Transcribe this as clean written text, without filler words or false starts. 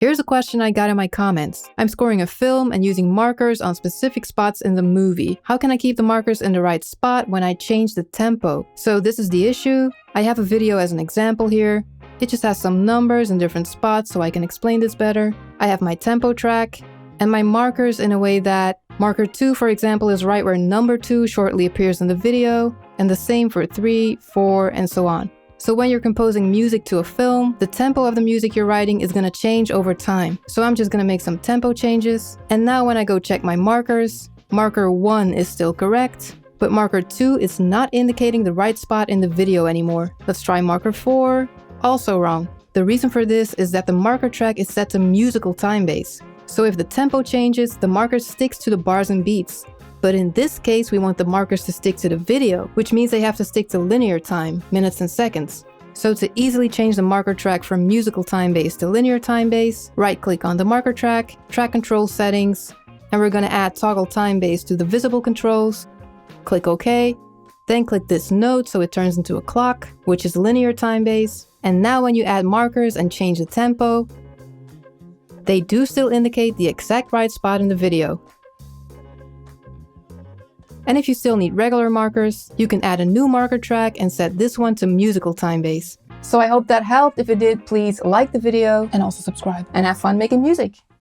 Here's a question I got in my comments. I'm scoring a film and using markers on specific spots in the movie. How can I keep the markers in the right spot when I change the tempo? So this is the issue. I have a video as an example here. It just has some numbers in different spots so I can explain this better. I have my tempo track and my markers in a way that marker 2, for example, is right where number 2 shortly appears in the video, and the same for 3, 4, and so on. So when you're composing music to a film, the tempo of the music you're writing is gonna change over time. So I'm just gonna make some tempo changes. And now when I go check my markers, marker 1 is still correct, but marker 2 is not indicating the right spot in the video anymore. Let's try marker 4, also wrong. The reason for this is that the marker track is set to musical time base. So if the tempo changes, the marker sticks to the bars and beats. But in this case, we want the markers to stick to the video, which means they have to stick to linear time, minutes and seconds. So to easily change the marker track from musical time base to linear time base, right-click on the marker track, track control settings, and we're gonna add toggle time base to the visible controls. Click OK, then click this note so it turns into a clock, which is linear time base. And now when you add markers and change the tempo, they do still indicate the exact right spot in the video. And if you still need regular markers, you can add a new marker track and set this one to musical time base. So I hope that helped. If it did, please like the video and also subscribe. and have fun making music.